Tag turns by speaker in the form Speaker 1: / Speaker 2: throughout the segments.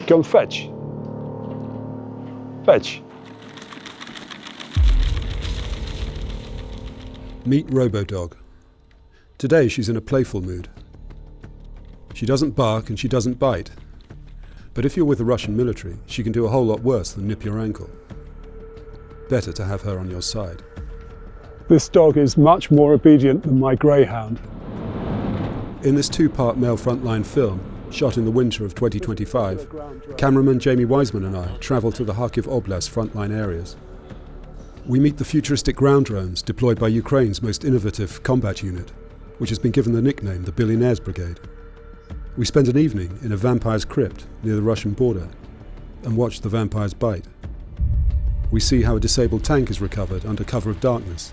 Speaker 1: Go and fetch. Fetch.
Speaker 2: Meet Robo Dog. Today she's in a playful mood. She doesn't bark and she doesn't bite. But if you're with the Russian military, she can do a whole lot worse than nip your ankle. Better to have her on your side.
Speaker 1: This dog is much more obedient than my greyhound.
Speaker 2: In this two-part Mail Frontline film, shot in the winter of 2025, cameraman Jamie Wiseman and I travel to the Kharkiv Oblast frontline areas. We meet the futuristic ground drones deployed by Ukraine's most innovative combat unit, which has been given the nickname the Billionaires Brigade. We spend an evening in a vampire's crypt near the Russian border and watch the vampires bite. We see how a disabled tank is recovered under cover of darkness,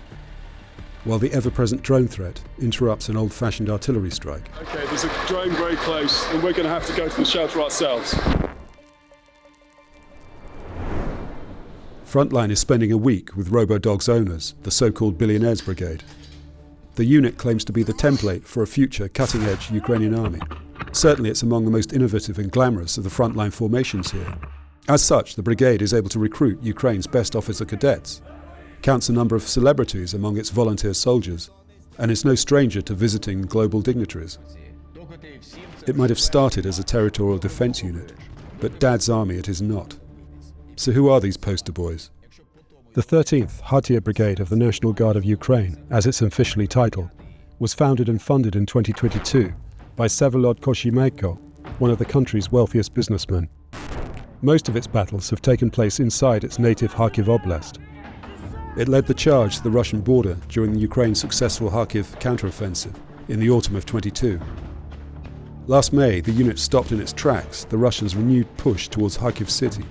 Speaker 2: while the ever-present drone threat interrupts an old-fashioned artillery strike.
Speaker 1: Okay, there's a drone very close, and we're going to have to go to the shelter ourselves.
Speaker 2: Frontline is spending a week with Robo Dog's owners, the so-called Billionaires Brigade. The unit claims to be the template for a future cutting-edge Ukrainian army. Certainly it's among the most innovative and glamorous of the frontline formations here. As such, the brigade is able to recruit Ukraine's best officer cadets, counts a number of celebrities among its volunteer soldiers, and is no stranger to visiting global dignitaries. It might have started as a territorial defence unit, but Dad's army it is not. So who are these poster boys? The 13th Kharkiv Brigade of the National Guard of Ukraine, as it's officially titled, was founded and funded in 2022 by Vsevolod Koshimenko, one of the country's wealthiest businessmen. Most of its battles have taken place inside its native Kharkiv Oblast. It led the charge to the Russian border during Ukraine's successful Kharkiv counteroffensive in the autumn of 22. Last May, the unit stopped in its tracks the Russians' renewed push towards Kharkiv city.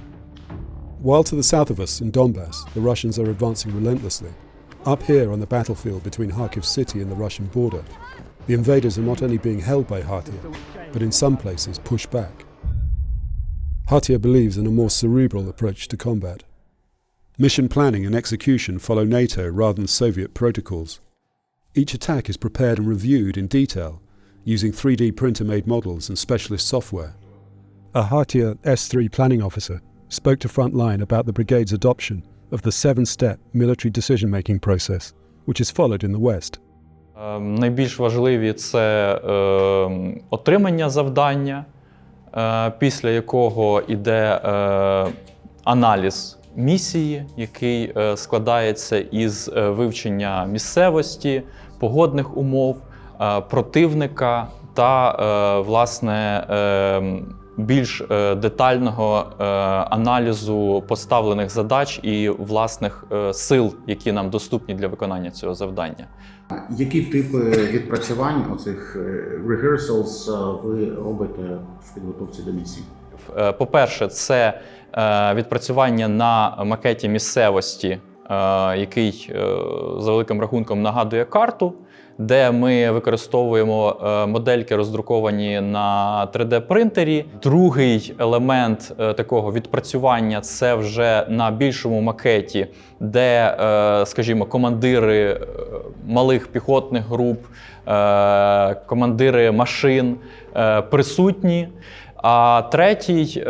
Speaker 2: While to the south of us in Donbass, the Russians are advancing relentlessly, up here on the battlefield between Kharkiv city and the Russian border, the invaders are not only being held by Kharkiv, but in some places pushed back. Kharkiv believes in a more cerebral approach to combat. Mission planning and execution follow NATO rather than Soviet protocols. Each attack is prepared and reviewed in detail, using 3D printer-made models and specialist software. A Kharkiv S3 planning officer spoke to Frontline about the brigade's adoption of the 7-step military decision-making process, which is followed in the West.
Speaker 3: Найбільш важливі – це отримання завдання, після якого йде аналіз місії, який складається із вивчення місцевості, погодних умов, противника та, власне, більш детального аналізу поставлених задач і власних сил, які нам доступні для виконання цього завдання.
Speaker 4: Які типи відпрацювань, оцих rehearsals, ви робите в підготовці до місії?
Speaker 3: По-перше, це відпрацювання на макеті місцевості, який за великим рахунком нагадує карту, де ми використовуємо модельки, роздруковані на 3D-принтері. Другий елемент такого відпрацювання – це вже на більшому макеті, де, скажімо, командири малих піхотних груп, командири машин присутні. А третій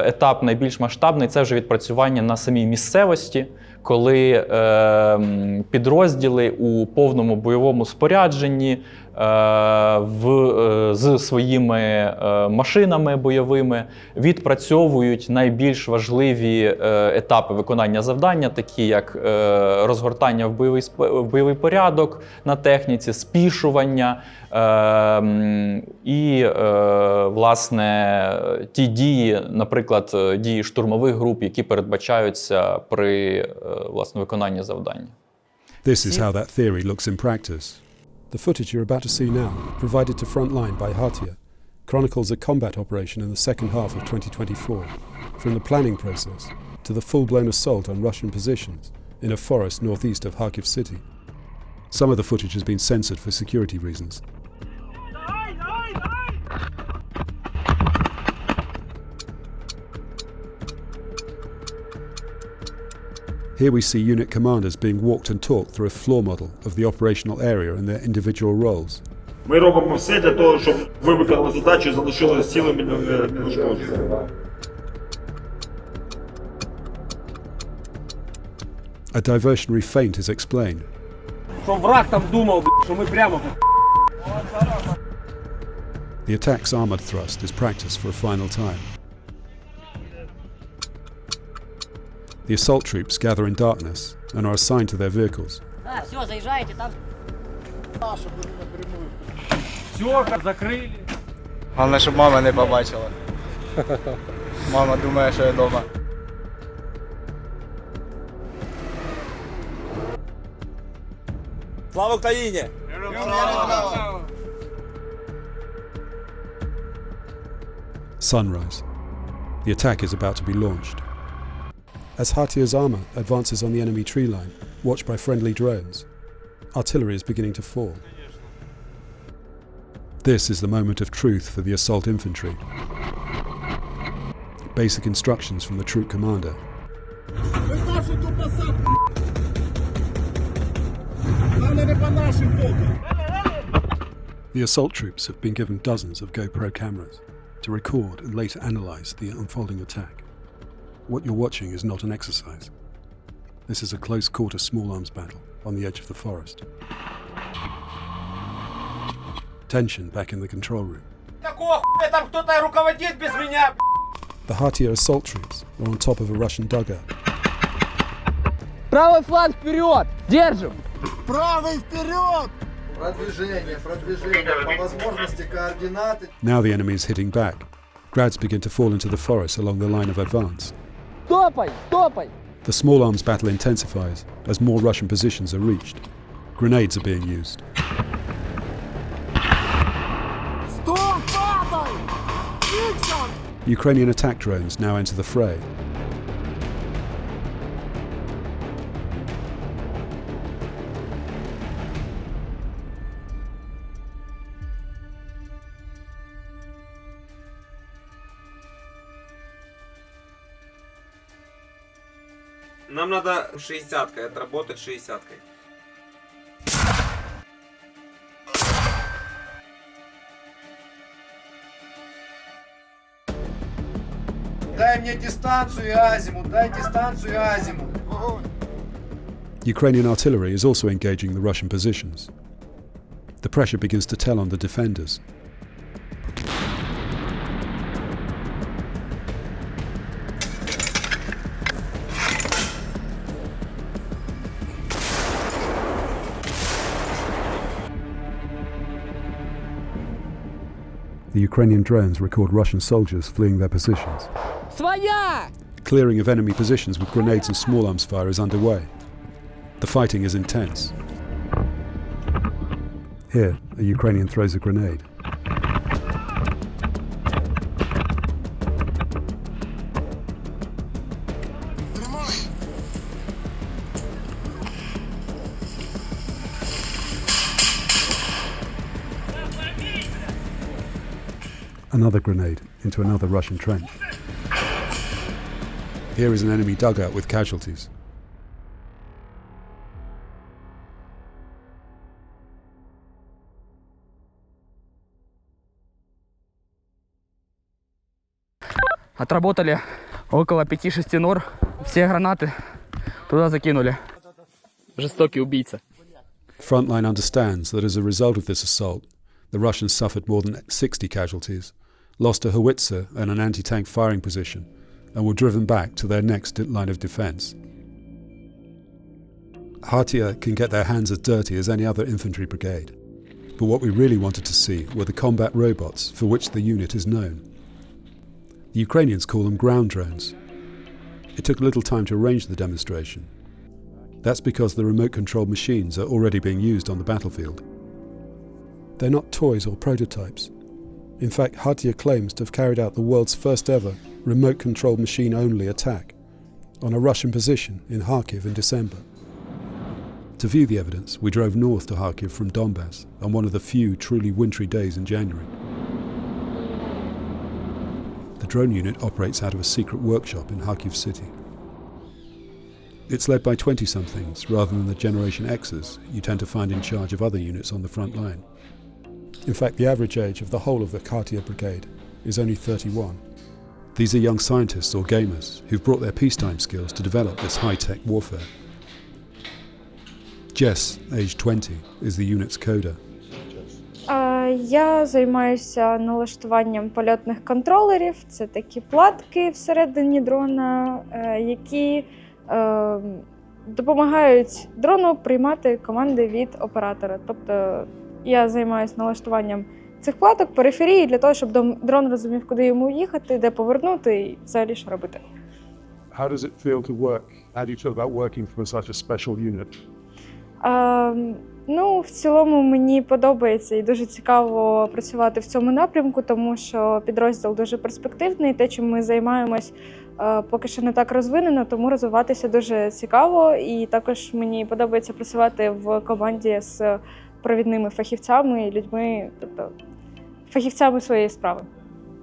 Speaker 3: етап, найбільш масштабний, це вже відпрацювання на самій місцевості, коли підрозділи у повному бойовому спорядженні з своїми машинами бойовими відпрацьовують найбільш важливі етапи виконання завдання, такі як розгортання в бойовий порядок на техніці, спішування і, власне, ті дії, наприклад, дії штурмових груп, які передбачаються при, власне, виконанні завдання.
Speaker 2: This is how that theory looks in practice. The footage you're about to see now, provided to Frontline by Kharkiv, chronicles a combat operation in the second half of 2024, from the planning process to the full-blown assault on Russian positions in a forest northeast of Kharkiv city. Some of the footage has been censored for security reasons. Here we see unit commanders being walked and talked through a floor model of the operational area and their individual roles.
Speaker 5: Ми робимо все для того, щоб ви виконали задачу і залишили цілими неушкодженими.
Speaker 2: A diversionary feint is explained. The attack's armoured thrust is practiced for a final time. The assault troops gather in darkness and are assigned to their vehicles.
Speaker 5: Все, заезжайте, там.
Speaker 6: Головне, щоб мама не побачила. Мама думає, що я вдома.
Speaker 7: Слава Україні!
Speaker 2: Sunrise. The attack is about to be launched. As Hatia's armour advances on the enemy tree line, watched by friendly drones, artillery is beginning to fall. This is the moment of truth for the assault infantry. Basic instructions from the troop commander. The assault troops have been given dozens of GoPro cameras to record and later analyse the unfolding attack. What you're watching is not an exercise. This is a close-quarter small arms battle on the edge of the forest. Tension back in the control room. The Hatia assault troops are on top of a Russian dugout.
Speaker 6: Правый фланг вперед! Держим!
Speaker 7: Правый вперед!
Speaker 6: Продвижение, по возможности координаты.
Speaker 2: Now the enemy is hitting back. Grads begin to fall into the forest along the line of advance.
Speaker 6: Стопай, стопай!
Speaker 2: The small arms battle intensifies as more Russian positions are reached. Grenades are being used.
Speaker 7: Стоп, падай! Фиксом!
Speaker 2: Ukrainian attack drones now enter the fray.
Speaker 8: Нам надо 60-кой отработать 60-кой.
Speaker 6: Дай мне дистанцию и азимут, дай дистанцию и азимут.
Speaker 2: Ukrainian artillery is also engaging the Russian positions. The pressure begins to tell on the defenders. The Ukrainian drones record Russian soldiers fleeing their positions.
Speaker 6: Своя!
Speaker 2: Clearing of enemy positions with grenades and small arms fire is underway. The fighting is intense. Here, a Ukrainian throws a grenade. Another grenade into another Russian trench. Here is an enemy dugout with casualties.
Speaker 6: Отработали около 5-6 нор. Все гранаты туда закинули. Жестокий убийца.
Speaker 2: Frontline understands that as a result of this assault, the Russians suffered more than 60 casualties, lost a howitzer and an anti-tank firing position, and were driven back to their next line of defence. Hatia can get their hands as dirty as any other infantry brigade, but what we really wanted to see were the combat robots for which the unit is known. The Ukrainians call them ground drones. It took a little time to arrange the demonstration. That's because the remote-controlled machines are already being used on the battlefield. They're not toys or prototypes. In fact, Hatia claims to have carried out the world's first ever remote-controlled machine-only attack on a Russian position in Kharkiv in December. To view the evidence, we drove north to Kharkiv from Donbass on one of the few truly wintry days in January. The drone unit operates out of a secret workshop in Kharkiv city. It's led by 20-somethings rather than the Generation X's you tend to find in charge of other units on the front line. In fact, the average age of the whole of the Kharkiv Brigade is only 31. These are young scientists or gamers who've brought their peacetime skills to develop this high-tech warfare. Jess, aged 20, is the unit's coder.
Speaker 5: Я займаюся налаштуванням польотних контролерів. Це такі платки всередині дрона, які допомагають дрону приймати команди від оператора. Тобто я займаюся налаштуванням цих платок, периферії, для того, щоб дрон розумів, куди йому їхати, де повернути і взагалі що робити.
Speaker 1: How does it feel to work? How do you feel about working for such a special unit?
Speaker 5: Ну, в цілому мені подобається і дуже цікаво працювати в цьому напрямку, тому що підрозділ дуже перспективний. Те, чим ми займаємось, поки що не так розвинено, тому розвиватися дуже цікаво. І також мені подобається працювати в команді з провідними фахівцями і людьми, тобто фахівцями своєї справи.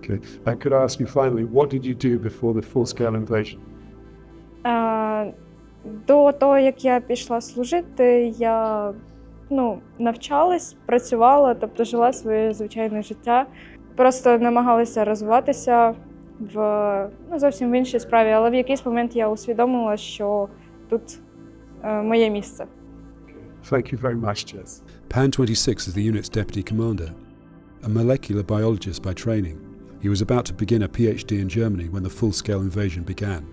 Speaker 1: Okay. And could I ask you finally, what did you do before the full-scale invasion?
Speaker 5: До того, як я пішла служити, я навчалась, працювала, тобто жила своє звичайне життя. Просто намагалася розвиватися в зовсім в іншій справі, але в якийсь момент я усвідомила, що тут моє місце.
Speaker 1: Thank you very much, Jess.
Speaker 2: Pan 26 is the unit's deputy commander. A molecular biologist by training, he was about to begin a PhD in Germany when the full-scale invasion began.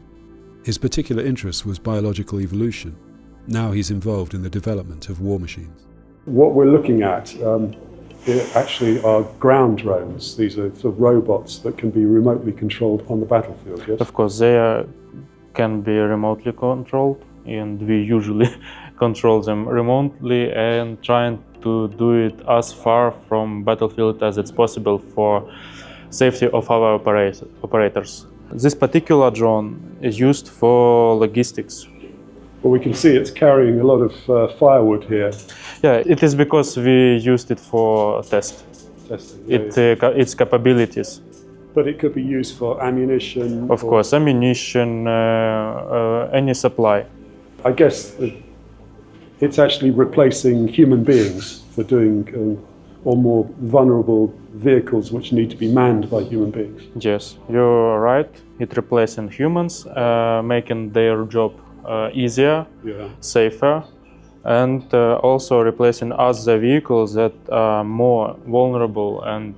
Speaker 2: His particular interest was biological evolution. Now he's involved in the development of war machines.
Speaker 1: What we're looking at actually are ground drones. These are sort of robots that can be remotely controlled on the battlefield, yes?
Speaker 9: Of course, they can be remotely controlled, and we usually control them remotely and trying to do it as far from battlefield as it's possible for safety of our operators. This particular drone is used for logistics.
Speaker 1: Well, we can see it's carrying a lot of firewood here.
Speaker 9: Yeah, it is because we used it for testing. Its capabilities.
Speaker 1: But it could be used for ammunition.
Speaker 9: Of course, ammunition, any supply.
Speaker 1: I guess it's actually replacing human beings for doing or more vulnerable vehicles which need to be manned by human beings.
Speaker 9: Yes, you're right. It replacing humans, making their job easier, safer, and also replacing other vehicles that are more vulnerable and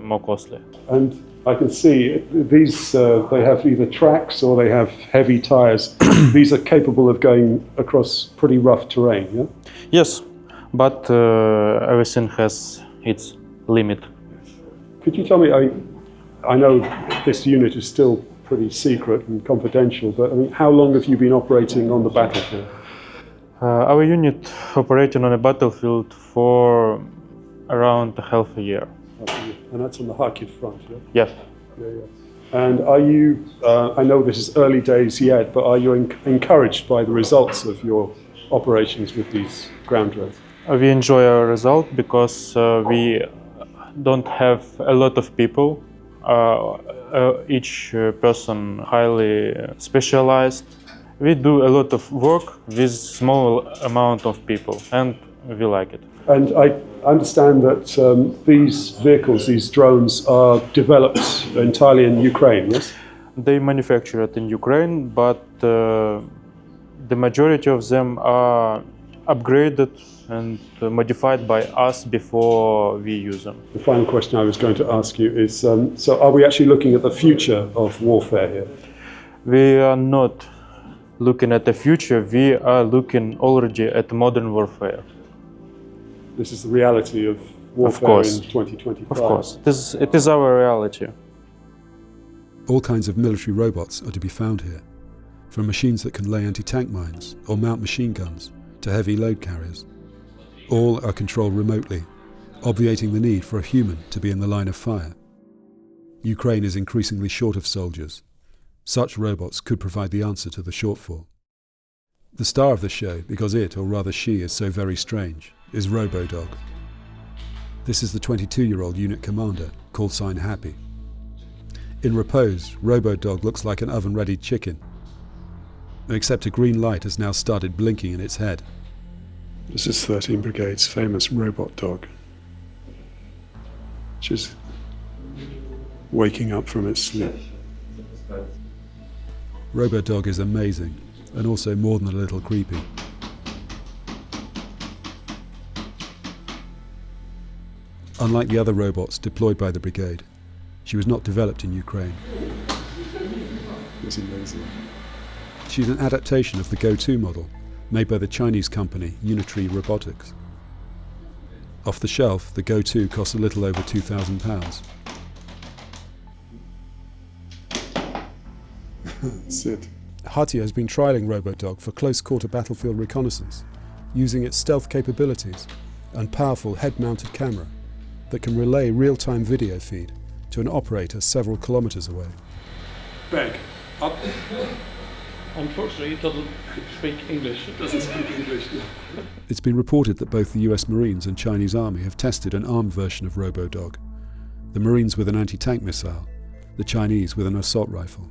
Speaker 9: more costly.
Speaker 1: And I can see these, they have either tracks or they have heavy tires. These are capable of going across pretty rough terrain, yeah?
Speaker 9: Yes, but everything has its limit.
Speaker 1: Could you tell me, I know this unit is still pretty secret and confidential, but I mean, how long have you been operating on the battlefield?
Speaker 9: Our unit operating on a battlefield for around half a year.
Speaker 1: And that's on the Kharkiv front, yeah?
Speaker 9: Yeah.
Speaker 1: And are you, I know this is early days yet, but are you encouraged by the results of your operations with these ground drones?
Speaker 9: We enjoy our result because we don't have a lot of people. Each person highly specialized. We do a lot of work with small amount of people, and we like it.
Speaker 1: And I understand that these vehicles, these drones, are developed entirely in Ukraine, yes?
Speaker 9: They manufactured in Ukraine, but the majority of them are upgraded and modified by us before we use them.
Speaker 1: The final question I was going to ask you is, so are we actually looking at the future of warfare here?
Speaker 9: We are not looking at the future, we are looking already at modern warfare.
Speaker 1: This is the reality of warfare in 2025.
Speaker 9: Of course, it is our reality.
Speaker 2: All kinds of military robots are to be found here, from machines that can lay anti-tank mines or mount machine guns to heavy load carriers. All are controlled remotely, obviating the need for a human to be in the line of fire. Ukraine is increasingly short of soldiers. Such robots could provide the answer to the shortfall. The star of the show, because it, or rather she, is so very strange, is Robo. This is the 22-year-old unit commander, call sign Happy. In repose, Robo looks like an oven-ready chicken, except a green light has now started blinking in its head.
Speaker 1: This is 13 Brigade's famous robot dog, which is waking up from its sleep.
Speaker 2: Robo is amazing, and also more than a little creepy. Unlike the other robots deployed by the brigade, she was not developed in Ukraine.
Speaker 1: It's amazing.
Speaker 2: She's an adaptation of the Go-2 model, made by the Chinese company Unitary Robotics. Off the shelf, the Go-2 costs a little over £2,000.
Speaker 1: Sit.
Speaker 2: Hatia has been trialling RoboDog for close-quarter battlefield reconnaissance, using its stealth capabilities and powerful head-mounted camera that can relay real-time video feed to an operator several kilometres away.
Speaker 1: Beg. Up.
Speaker 10: Unfortunately, it doesn't speak English.
Speaker 1: It doesn't speak English.
Speaker 2: It's been reported that both the US Marines and Chinese Army have tested an armed version of RoboDog, the Marines with an anti-tank missile, the Chinese with an assault rifle.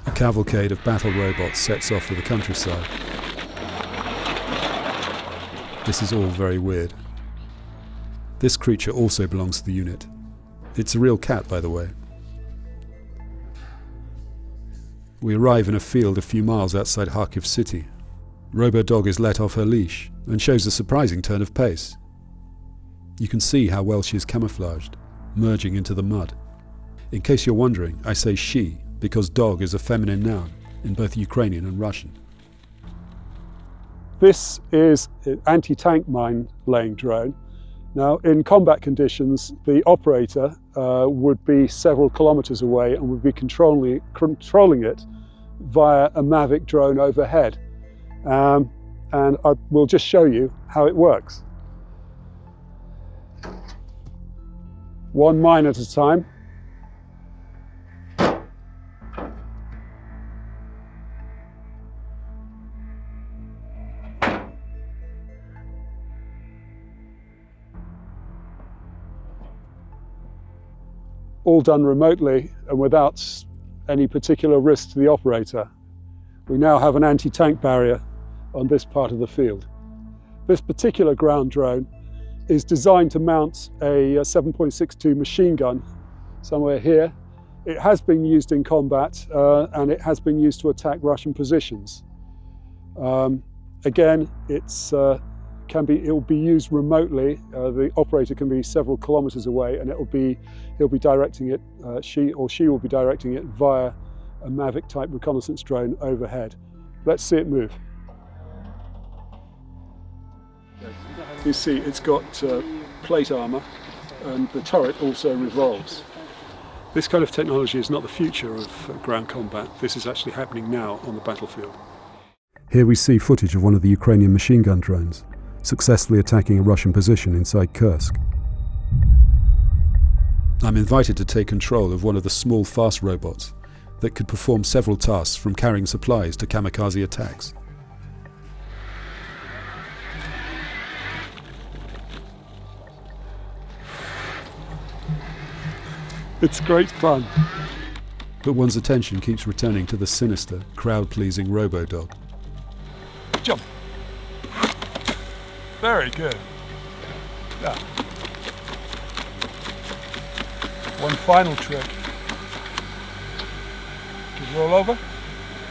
Speaker 2: A cavalcade of battle robots sets off to the countryside. This is all very weird. This creature also belongs to the unit. It's a real cat, by the way. We arrive in a field a few miles outside Kharkiv city. RoboDog is let off her leash and shows a surprising turn of pace. You can see how well she is camouflaged, merging into the mud. In case you're wondering, I say she because dog is a feminine noun in both Ukrainian and Russian.
Speaker 1: This is an anti-tank mine laying drone. Now, in combat conditions, the operator would be several kilometers away and would be controlling it via a Mavic drone overhead. And I will just show you how it works. One mine at a time. All done remotely and without any particular risk to the operator. We now have an anti-tank barrier on this part of the field. This particular ground drone is designed to mount a 7.62 machine gun somewhere here. It has been used in combat and it has been used to attack Russian positions. Again, it will be used remotely. The operator can be several kilometers away and he'll be directing it, she will be directing it via a Mavic type reconnaissance drone overhead. Let's see it move. You see it's got plate armor and the turret also revolves. This kind of technology is not the future of ground combat. This is actually happening now on the battlefield.
Speaker 2: Here we see footage of one of the Ukrainian machine gun drones successfully attacking a Russian position inside Kursk. I'm invited to take control of one of the small fast robots that could perform several tasks from carrying supplies to kamikaze attacks.
Speaker 1: It's great fun.
Speaker 2: But one's attention keeps returning to the sinister, crowd-pleasing RoboDog.
Speaker 1: Jump. Very good. Yeah. One final trick. Roll over.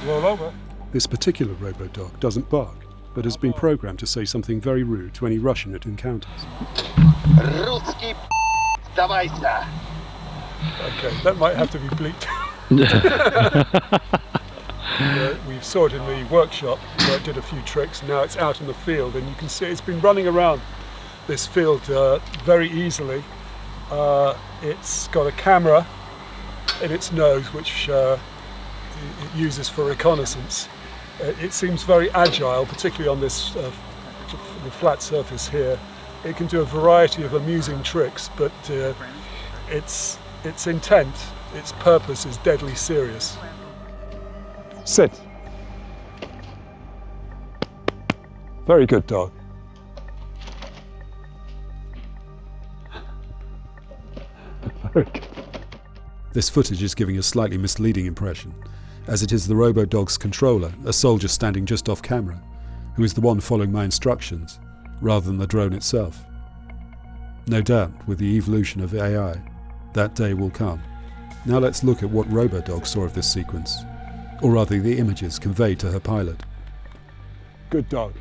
Speaker 1: Roll over.
Speaker 2: This particular RoboDog doesn't bark, but has been programmed to say something very rude to any Russian it encounters.
Speaker 7: Русский давайся.
Speaker 1: Okay, that might have to be bleeped. We saw it in the workshop where it did a few tricks. Now it's out in the field and you can see it's been running around this field very easily. It's got a camera in its nose which it uses for reconnaissance. It seems very agile, particularly on this the flat surface here. It can do a variety of amusing tricks, but its intent, its purpose is deadly serious. Sit. Very good, dog. Very good.
Speaker 2: This footage is giving a slightly misleading impression, as it is the RoboDog's controller, a soldier standing just off camera, who is the one following my instructions, rather than the drone itself. No doubt, with the evolution of AI, that day will come. Now let's look at what RoboDog saw of this sequence, or rather the images conveyed to her pilot.
Speaker 1: Good dog.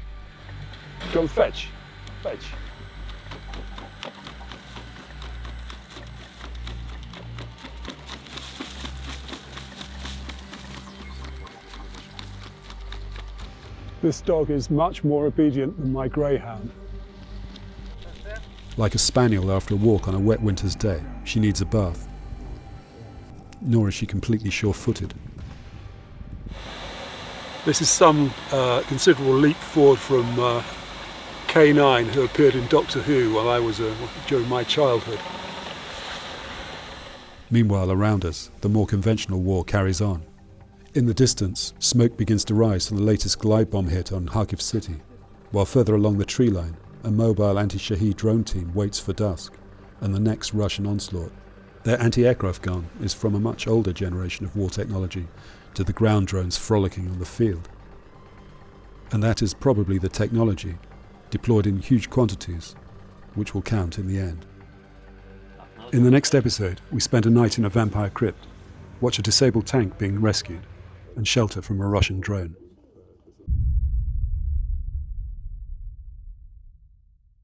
Speaker 1: Go fetch. Fetch. This dog is much more obedient than my greyhound.
Speaker 2: Like a spaniel after a walk on a wet winter's day, she needs a bath. Nor is she completely sure-footed.
Speaker 1: This is some considerable leap forward from K9, who appeared in Doctor Who while I was during my childhood.
Speaker 2: Meanwhile, around us, the more conventional war carries on. In the distance, smoke begins to rise from the latest glide bomb hit on Kharkiv city, while further along the tree line, a mobile anti-Shahed drone team waits for dusk and the next Russian onslaught. Their anti-aircraft gun is from a much older generation of war technology to the ground drones frolicking on the field. And that is probably the technology, deployed in huge quantities, which will count in the end. In the next episode, we spend a night in a vampire crypt, watch a disabled tank being rescued, and shelter from a Russian drone.